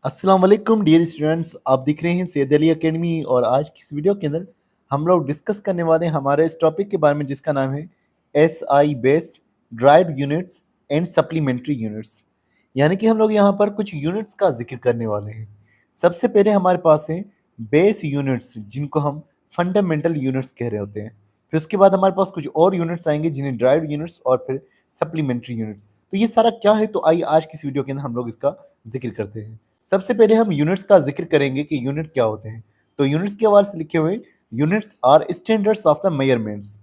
अस्सलाम वालेकुम dear students, आप दिख रहे हैं सैयद अली एकेडमी। और आज की इस वीडियो के अंदर हम लोग डिस्कस करने वाले हैं हमारे इस टॉपिक के बारे में जिसका नाम है S I base drive units and supplementary units. यानी कि हम लोग यहाँ पर कुछ यूनिट्स का जिक्र करने वाले हैं। सबसे पहले हमारे पास है बेस यूनिट्स, जिनको हम फंडामेंटल यूनिट्स कह रहे होते हैं। फिर उसके बाद हमारे पास कुछ और यूनिट्स आएंगे जिन्हें ड्राइव यूनिट्स और फिर सप्लीमेंट्री यूनिट्स। तो ये सारा क्या है, तो आइए आज की इस वीडियो के अंदर हम लोग इसका जिक्र करते हैं। सबसे पहले हम यूनिट्स का जिक्र करेंगे कि यूनिट क्या होते हैं। तो यूनिट्स के हवाले से लिखे हुए units are standards of the measurements.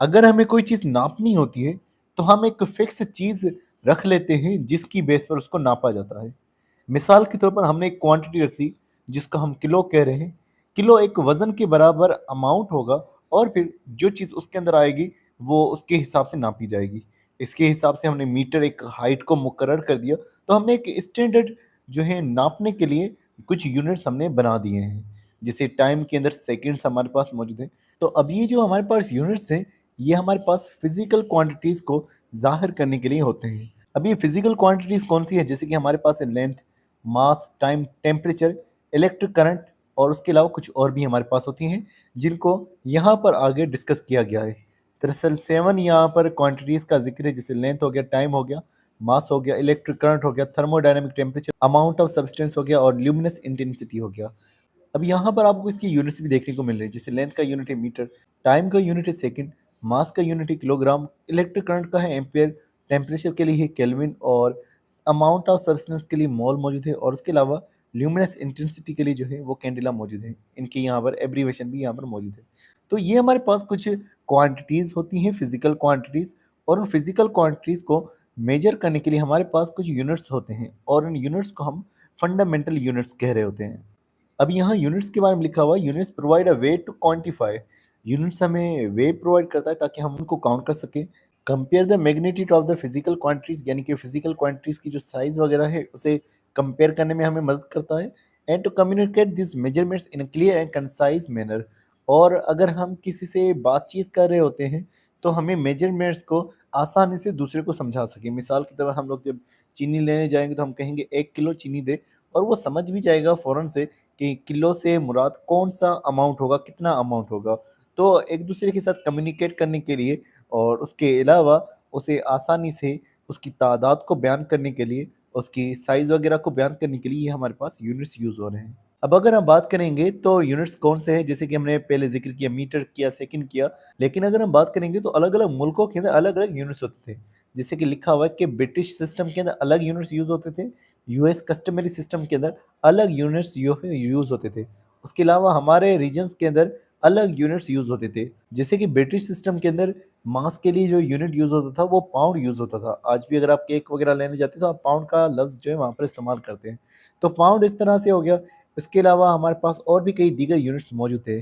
अगर हमें कोई चीज नापनी होती है तो हम एक फिक्स चीज रख लेते हैं जिसकी बेस पर उसको नापा जाता है। मिसाल के तौर पर हमने एक क्वांटिटी रख दी जिसको हम किलो कह रहे हैं। किलो एक वजन के बराबर अमाउंट होगा और फिर जो चीज़ उसके अंदर आएगी वो उसके हिसाब से नापी जाएगी। इसके हिसाब से हमने मीटर एक हाइट को मुकर्रर कर दिया। तो हमने एक स्टैंडर्ड जो है नापने के लिए कुछ यूनिट्स हमने बना दिए हैं। जैसे टाइम के अंदर सेकंड्स हमारे पास मौजूद हैं। तो अब ये जो हमारे पास यूनिट्स हैं, ये हमारे पास फिजिकल क्वांटिटीज़ को ज़ाहिर करने के लिए होते हैं। अब ये फिजिकल क्वांटिटीज़ कौन सी है, जैसे कि हमारे पास है लेंथ, मास, टाइम, टेम्परेचर, इलेक्ट्रिक करंट और उसके अलावा कुछ और भी हमारे पास होती हैं जिनको यहाँ पर आगे डिस्कस किया गया है। दरअसल 7 यहाँ पर क्वांटिटीज़ का जिक्र है, जैसे लेंथ हो गया, टाइम हो गया, मास हो गया, इलेक्ट्रिक करंट हो गया, thermodynamic temperature, amount of substance हो गया और ल्यूमिनस इंटेंसिटी हो गया। अब यहाँ पर आपको इसकी यूनिट्स भी देखने को मिल रही है, जैसे लेंथ का यूनिट है मीटर, टाइम का यूनिट है सेकंड, मास का यूनिट है किलोग्राम, इलेक्ट्रिक करंट का है एम्पियर, टेम्परेचर के लिए है केल्विन और अमाउंट ऑफ सब्सटेंस के लिए मोल मौजूद है और उसके अलावा ल्यूमिनस इंटेंसिटी के लिए जो है वो कैंडेला मौजूद है। इनके यहाँ पर एब्रीवेशन भी यहाँ पर मौजूद है। तो ये हमारे पास कुछ क्वांटिटीज़ होती हैं, फिजिकल क्वांटिटीज़। और उन फिजिकल क्वांटिटीज़ को मेजर करने के लिए हमारे पास कुछ यूनिट्स होते हैं और उन यूनिट्स को हम फंडामेंटल यूनिट्स कह रहे होते हैं। अब यहाँ यूनिट्स के बारे में लिखा हुआ है, units provide a way to quantify. Units हमें वे प्रोवाइड करता है ताकि हम उनको काउंट कर सकें। Compare the magnitude of the physical quantities, यानी कि फिजिकल क्वांटिटीज की जो साइज वगैरह है उसे कंपेयर करने में हमें मदद करता है। And to communicate this measurements in clear and concise manner. और अगर हम किसी से बातचीत कर रहे होते हैं तो हमें मेजरमेंट्स को आसानी से दूसरे को समझा सके। मिसाल की तरह हम लोग जब चीनी लेने जाएंगे तो हम कहेंगे 1 किलो चीनी दे, और वो समझ भी जाएगा फ़ौरन से कि किलो से मुराद कौन सा अमाउंट होगा, कितना अमाउंट होगा। तो एक दूसरे के साथ कम्युनिकेट करने के लिए और उसके अलावा उसे आसानी से उसकी तादाद को बयान करने के लिए, उसकी साइज़ वगैरह को बयान करने के लिए ये हमारे पास यूनिट्स यूज़ हो रहे हैं। अब अगर हम बात करेंगे तो यूनिट्स कौन से हैं, जैसे कि हमने पहले ज़िक्र किया, मीटर किया, सेकंड किया। लेकिन अगर हम बात करेंगे तो अलग-अलग मुल्कों के अंदर अलग-अलग यूनिट्स होते थे। जैसे कि लिखा हुआ है कि ब्रिटिश सिस्टम के अंदर अलग यूनिट्स यूज़ होते थे, यूएस कस्टमरी सिस्टम के अंदर अलग यूनिट्स जो है यूज़ होते थे। उसके अलावा हमारे रीजन्स के अंदर अलग यूनिट्स यूज़ होते थे। जैसे कि ब्रिटिश सिस्टम के अंदर मास के लिए जो यूनिट यूज़ होता था वो पाउंड यूज़ होता था। आज भी अगर आप केक वगैरह लेने जाते हैं तो आप पाउंड का लफ्ज़ जो है वहाँ पर इस्तेमाल करते हैं। तो पाउंड इस तरह से हो गया। इसके अलावा हमारे पास और भी कई दीगर यूनिट्स मौजूद थे।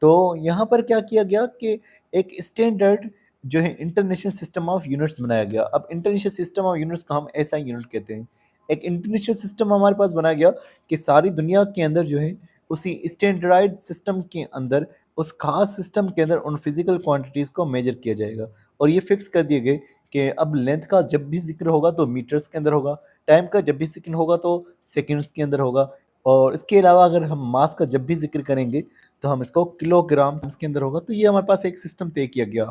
तो यहाँ पर क्या किया गया कि एक स्टैंडर्ड जो है इंटरनेशनल सिस्टम ऑफ यूनिट्स बनाया गया। अब इंटरनेशनल सिस्टम ऑफ यूनिट्स को हम एसआई यूनिट कहते हैं। एक इंटरनेशनल सिस्टम हमारे पास बनाया गया कि सारी दुनिया के अंदर जो है उसी स्टैंडर्डाइज्ड सिस्टम के अंदर, उस खास सिस्टम के अंदर उन फिजिकल क्वांटिटीज़ को मेजर किया जाएगा। और ये फिक्स कर दिए गए कि अब लेंथ का जब भी ज़िक्र होगा तो मीटर्स के अंदर होगा, टाइम का जब भी ज़िक्र होगा तो सेकंड्स के अंदर होगा। और इसके अलावा अगर हम मास का जब भी ज़िक्र करेंगे तो हम इसको किलोग्राम्स के अंदर होगा। तो ये हमारे पास एक सिस्टम तय किया गया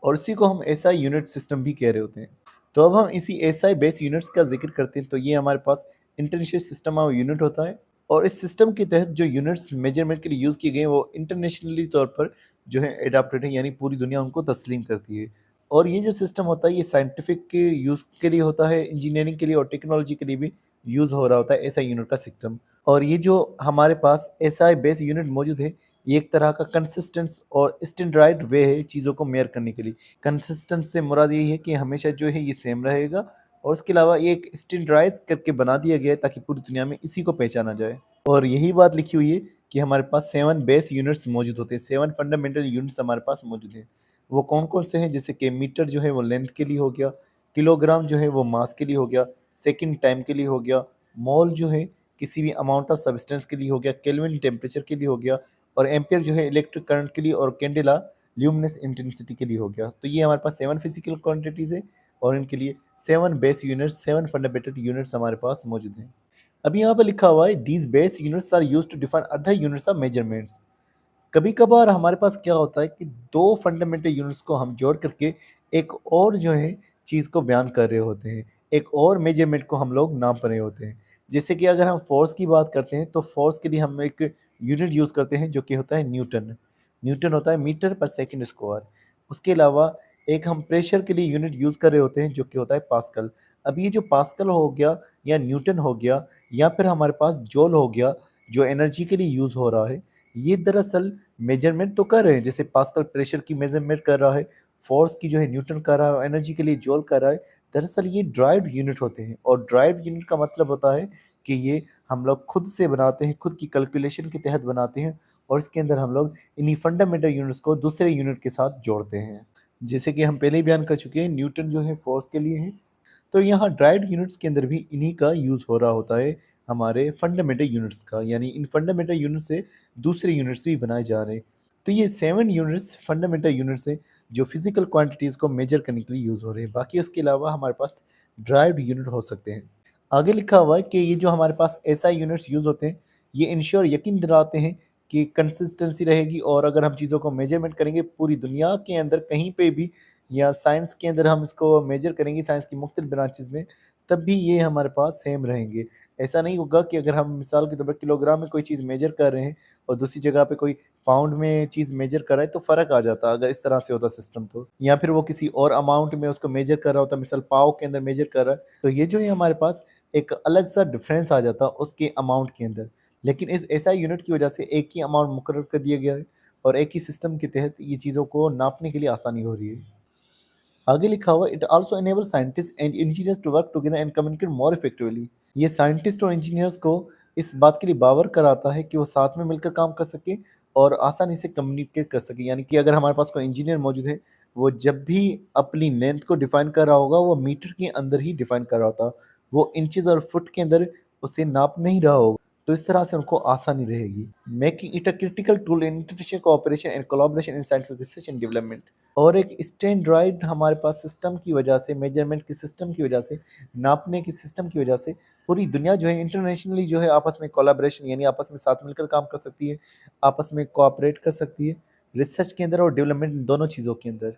और इसी को हम एसआई यूनिट सिस्टम भी कह रहे होते हैं। तो अब हम इसी एसआई बेस यूनिट्स का जिक्र करते हैं। तो ये हमारे पास इंटरनेशनल सिस्टम ऑफ यूनिट होता है और इस सिस्टम के तहत जो यूनिट्स मेजरमेंट के लिए यूज़ किए गए हैं वो इंटरनेशनली तौर पर जो है एडाप्टेड है, यानी पूरी दुनिया उनको तस्लीम करती है। और ये जो सिस्टम होता है ये साइंटिफिक के यूज़ के लिए होता है, इंजीनियरिंग के लिए और टेक्नोलॉजी के लिए भी यूज़ हो रहा होता है एसआई यूनिट का सिस्टम। और ये जो हमारे पास एसआई बेस यूनिट मौजूद है, ये एक तरह का कंसिस्टेंस और स्टैंडर्ड वे है चीज़ों को मेयर करने के लिए। कंसिस्टेंस से मुराद यही है कि हमेशा जो है ये सेम रहेगा और उसके अलावा ये एक स्टैंडर्डाइज़ करके बना दिया गया है ताकि पूरी दुनिया में इसी को पहचाना जाए। और यही बात लिखी हुई है कि हमारे पास 7 बेस यूनिट्स मौजूद होते हैं, 7 फंडामेंटल यूनिट्स हमारे पास मौजूद हैं। वो कौन-कौन से हैं, जैसे कि मीटर जो है वो लेंथ के लिए हो गया, किलोग्राम जो है वो मास के लिए हो गया, सेकंड टाइम के लिए हो गया, मोल जो है किसी भी अमाउंट ऑफ सब्सटेंस के लिए हो गया, केल्विन टेम्परेचर के लिए हो गया और एम्पियर जो है इलेक्ट्रिक करंट के लिए और कैंडेला ल्यूमिनस इंटेंसिटी के लिए हो गया। तो ये हमारे पास 7 फिजिकल क्वांटिटीज़ है और इनके लिए 7 बेस यूनिट्स, 7 फंडामेंटल यूनिट्स हमारे पास मौजूद हैं। अभी यहाँ पर लिखा हुआ है these base units are used to define other units of measurements. कभी कभार हमारे पास क्या होता है कि दो फंडामेंटल यूनिट्स को हम जोड़ करके एक और जो है चीज़ को बयान कर रहे होते हैं, एक और मेजरमेंट को हम लोग नाप रहे होते हैं। जैसे कि अगर हम फोर्स की बात करते हैं तो फोर्स के लिए हम एक यूनिट यूज़ करते हैं जो कि होता है न्यूटन। न्यूटन होता है मीटर पर सेकंड स्क्वायर। उसके अलावा एक हम प्रेशर के लिए यूनिट यूज़ कर रहे होते हैं जो कि होता है पास्कल। अब ये जो पास्कल हो गया या न्यूटन हो गया या फिर हमारे पास जूल हो गया जो एनर्जी के लिए यूज़ हो रहा है, ये दरअसल मेजरमेंट तो कर रहे हैं। जैसे पास्कल प्रेशर की मेजरमेंट कर रहा है, फोर्स की जो है न्यूटन कर रहा है, एनर्जी के लिए जूल कर रहा है। दरअसल ये ड्राइव्ड यूनिट होते हैं और ड्राइव्ड यूनिट का मतलब होता है कि ये हम लोग खुद से बनाते हैं, खुद की कैलकुलेशन के तहत बनाते हैं और इसके अंदर हम लोग इन्हीं फंडामेंटल यूनिट्स को दूसरे यूनिट के साथ जोड़ते हैं। जैसे कि हम पहले ही बयान कर चुके हैं, न्यूटन जो है फोर्स के लिए है, तो यहाँ ड्राइव्ड यूनिट्स के अंदर भी इन्हीं का यूज़ हो रहा होता है, हमारे फंडामेंटल यूनिट्स का। यानी इन फंडामेंटल यूनिट से दूसरे यूनिट्स भी बनाए जा रहे हैं। तो ये 7 यूनिट्स फंडामेंटल यूनिट्स हैं जो फिजिकल क्वांटिटीज़ को मेजर करने के लिए यूज़ हो रहे हैं। बाकी उसके अलावा हमारे पास ड्राइव्ड यूनिट हो सकते हैं। आगे लिखा हुआ है कि ये जो हमारे पास एसआई यूनिट्स यूज़ होते हैं, ये इंश्योर यकीन दिलाते हैं कि कंसिस्टेंसी रहेगी और अगर हम चीज़ों को मेजरमेंट करेंगे पूरी दुनिया के अंदर कहीं पे भी या साइंस के अंदर हम इसको मेजर करेंगे साइंस की मुख्तलिफ ब्रांचेज़ में, तब भी ये हमारे पास सेम रहेंगे। ऐसा नहीं होगा कि अगर हम मिसाल के तौर पर किलोग्राम में कोई चीज़ मेजर कर रहे हैं और दूसरी जगह पे कोई पाउंड में चीज़ मेजर कर रहा है तो फ़र्क आ जाता अगर इस तरह से होता सिस्टम तो। या फिर वो किसी और अमाउंट में उसको मेजर कर रहा होता, मिसाल पाव के अंदर मेजर कर रहा है, तो ये जो है हमारे पास एक अलग सा डिफरेंस आ जाता उसके अमाउंट के अंदर। लेकिन इस एसआई यूनिट की वजह से एक ही अमाउंट मुकर्रर कर दिया गया है और एक ही सिस्टम के तहत ये चीज़ों को नापने के लिए आसानी हो रही है। आगे लिखा हुआ it also enable scientist and engineers to work together and communicate more effectively. ये साइंटिस्ट और इंजीनियर्स को इस बात के लिए बावर कराता है कि वो साथ में मिलकर काम कर सके और आसानी से कम्युनिकेट कर सके। यानी कि अगर हमारे पास कोई इंजीनियर मौजूद है, वो जब भी अपनी लेंथ को डिफाइन कर रहा होगा वो मीटर के अंदर ही डिफाइन कर रहा होता, वो इंचेस और फुट के अंदर उसे नाप नहीं रहा होगा। तो इस तरह से उनको आसानी रहेगी। Making it a critical tool in international cooperation and collaboration in scientific research and development. और एक स्टैंडर्ड हमारे पास सिस्टम की वजह से, मेजरमेंट के सिस्टम की वजह से, नापने के सिस्टम की वजह से पूरी दुनिया जो है इंटरनेशनली जो है आपस में कोलैबोरेशन यानी आपस में साथ मिलकर काम कर सकती है, आपस में कोऑपरेट कर सकती है, रिसर्च के अंदर और डेवलपमेंट दोनों चीज़ों के अंदर।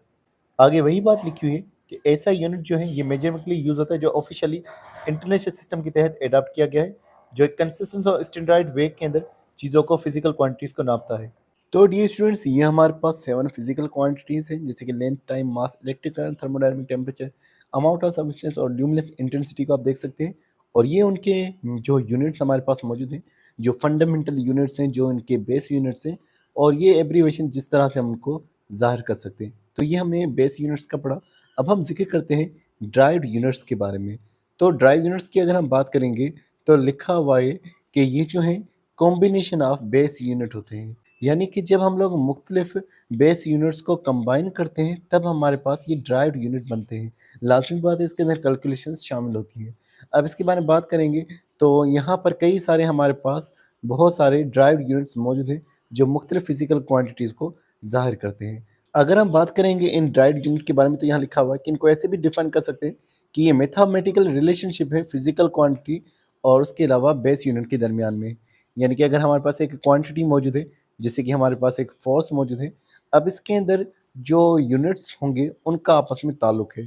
आगे वही बात लिखी हुई है कि ऐसा यूनिट जो है ये मेजरमेंट के लिए यूज़ होता है जो ऑफिशियली इंटरनेशनल सिस्टम के तहत अडॉप्ट किया गया है, जो एक कंसिस्टेंट और स्टैंडर्ड वे के अंदर चीज़ों को फिजिकल क्वांटिटीज़ को नापता है। तो डियर स्टूडेंट्स, ये हमारे पास 7 फिजिकल क्वांटिटीज़ हैं जैसे कि length, time, mass, electric current, thermodynamic temperature, amount of substance और ल्यूमिनस इंटेंसिटी को आप देख सकते हैं। और ये उनके जो यूनिट्स हमारे पास मौजूद हैं, जो फंडामेंटल यूनिट्स हैं, जो इनके बेस यूनिट्स हैं और ये एब्रीवेशन जिस तरह से हम उनको ज़ाहिर कर सकते हैं। तो ये हमने बेस यूनिट्स का पढ़ा। अब हम ज़िक्र करते हैं ड्राइव्ड यूनिट्स के बारे में। तो ड्राइव यूनिट्स की अगर हम बात करेंगे तो लिखा हुआ है कि ये जो है कॉम्बिनेशन ऑफ बेस यूनिट होते हैं। यानी कि जब हम लोग मुख्तलिफ बेस यूनिट्स को कंबाइन करते हैं तब हमारे पास ये ड्राइव्ड यूनिट बनते हैं। लाज़मी बात है इसके अंदर कैलकुलेशंस शामिल होती हैं। अब इसके बारे में बात करेंगे तो यहाँ पर कई सारे हमारे पास बहुत सारे ड्राइव्ड यूनिट्स मौजूद हैं जो मुख्तलिफ फिजिकल क्वांटिटीज़ को ज़ाहिर करते हैं। अगर हम बात करेंगे इन ड्राइव्ड यूनिट के बारे में तो यहाँ लिखा हुआ है कि इनको ऐसे भी डिफाइन कर सकते हैं कि ये मैथमेटिकल रिलेशनशिप है फिजिकल क्वांटिटी और उसके अलावा बेस यूनिट के दरमियान में। यानी कि अगर हमारे पास एक क्वांटिटी मौजूद है जैसे कि हमारे पास एक फोर्स मौजूद है, अब इसके अंदर जो यूनिट्स होंगे उनका आपस में ताल्लुक है।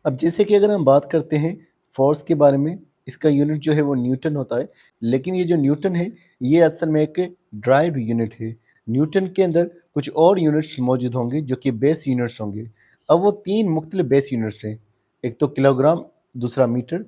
अब जैसे कि अगर हम बात करते हैं फोर्स के बारे में, इसका यूनिट जो है वो न्यूटन होता है। लेकिन ये जो न्यूटन है ये असल में एक ड्राइव्ड यूनिट है। न्यूटन के अंदर कुछ और यूनिट्स मौजूद होंगे जो कि बेस यूनिट्स होंगे। अब वो 3 मुख्तलिफ बेस यूनिट्स हैं, एक तो किलोग्राम, दूसरा मीटर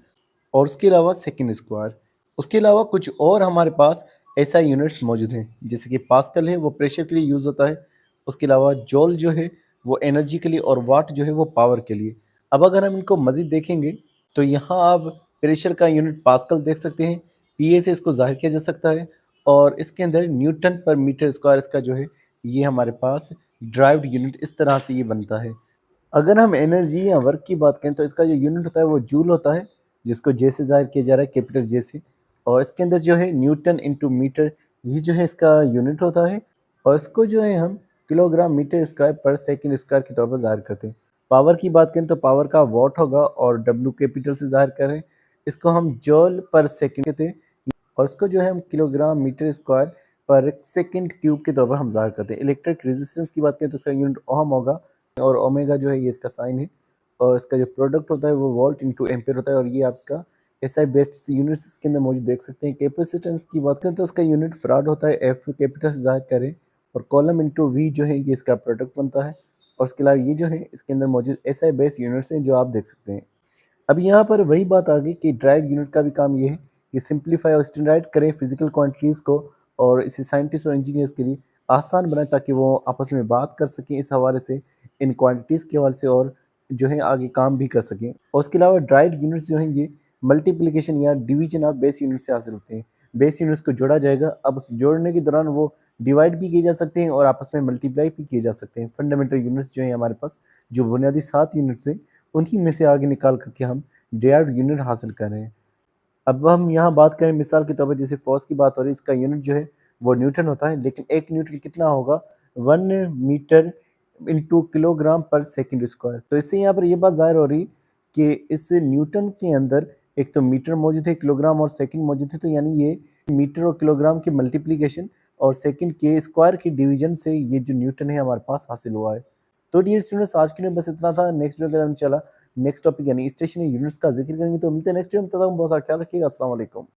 और उसके अलावा सेकंड स्क्वायर। उसके अलावा कुछ और हमारे पास एसआई यूनिट्स मौजूद हैं जैसे कि पास्कल है वो प्रेशर के लिए यूज़ होता है। उसके अलावा जॉल जो है वो एनर्जी के लिए और वाट जो है वो पावर के लिए। अब अगर हम इनको मज़ीद देखेंगे तो यहाँ आप प्रेशर का यूनिट पास्कल देख सकते हैं, पीए से इसको ज़ाहिर किया जा सकता है और इसके अंदर न्यूटन पर मीटर स्क्वायर इसका जो है ये हमारे पास ड्राइव्ड यूनिट इस तरह से ये बनता है। अगर हम एनर्जी या वर्क की बात करें तो इसका जो यूनिट होता है वो जूल होता है, जिसको जे से ज़ाहिर किया जा रहा है, कैपिटल जे से। और इसके अंदर जो है न्यूटन इंटू मीटर ये जो है इसका यूनिट होता है और इसको जो है हम किलोग्राम मीटर स्क्वायर पर सेकंड स्क्वायर के तौर पर ज़ाहिर करते हैं। पावर की बात करें तो पावर का वॉट होगा और डब्ल्यू कैपिटल से ज़ाहिर करें, इसको हम जॉल पर सेकंड कहते हैं और उसको जो है हम किलोग्राम मीटर स्क्वायर पर सेकंड क्यूब के तौर पर हम ज़ाहिर करते हैं। इलेक्ट्रिक रेजिस्टेंस की बात करें तो उसका यूनिट ओहम होगा और ओमेगा जो है ये इसका साइन है और इसका जो प्रोडक्ट होता है वो वोल्ट इंटू एम्पेयर होता है और ये आप इसका एसआई बेस यूनिट्स इसके अंदर मौजूद देख सकते हैं। कैपेसिटेंस की बात करें तो उसका यूनिट फराड होता है, एफ कैपिटल से ज़ाहिर करें और कॉलम इंटू वी जो है ये इसका प्रोडक्ट बनता है और उसके अलावा ये जो है इसके अंदर मौजूद एसआई बेस यूनिट्स हैं जो आप देख सकते हैं। अब यहाँ पर वही बात आ गई कि ड्राइव यूनिट का भी काम ये है कि सिंप्लीफाई और स्टैंडर्ड करें फिजिकल क्वांटिटीज़ को और इसे साइंटिस्ट और इंजीनियर्स के लिए आसान बनाएं ताकि वो आपस में बात कर सकें इस हवाले से, इन क्वांटिटीज़ के हवाले से और जो है आगे काम भी कर सकें। और उसके अलावा ड्राइव यूनिट्स जो हैं ये मल्टीप्लिकेशन या डिवीजन ऑफ बेस यूनिट से हासिल होते हैं। बेस यूनिट्स को जोड़ा जाएगा, अब उस जोड़ने के दौरान वो डिवाइड भी किए जा सकते हैं और आपस में मल्टीप्लाई भी किए जा सकते हैं। फंडामेंटल यूनिट्स जो हैं हमारे पास, जो बुनियादी 7 यूनिट्स हैं, उन्हीं में से आगे निकाल करके हम डिराइव्ड यूनिट हासिल कर रहे हैं। अब हम यहाँ बात करें मिसाल के तौर पर जैसे फ़ोर्स की बात हो रही है, इसका यूनिट जो है वो न्यूटन होता है, लेकिन 1 न्यूटन कितना होगा 1 मीटर इंटू किलोग्राम पर सेकंड स्क्वायर। तो इससे यहाँ पर ये बात ज़ाहिर हो रही कि इस न्यूटन के अंदर एक तो मीटर मौजूद है, किलोग्राम और सेकंड मौजूद है, तो यानी ये मीटर और किलोग्राम की मल्टीप्लिकेशन और सेकंड के स्क्वायर की डिवीजन से ये जो न्यूटन है हमारे पास हासिल हुआ है। तो डियर स्टूडेंट्स आज के लिए बस इतना था। नेक्स्ट वीडियो के अंदर नेक्स्ट टॉपिक यानी स्टेशनरी यूनिट्स का जिक्र करेंगे। तो मिलते हैं नेक्स्ट वीडियो में, तब तक बहुत सारा ख्याल रखिएगा। अस्सलाम वालेकुम।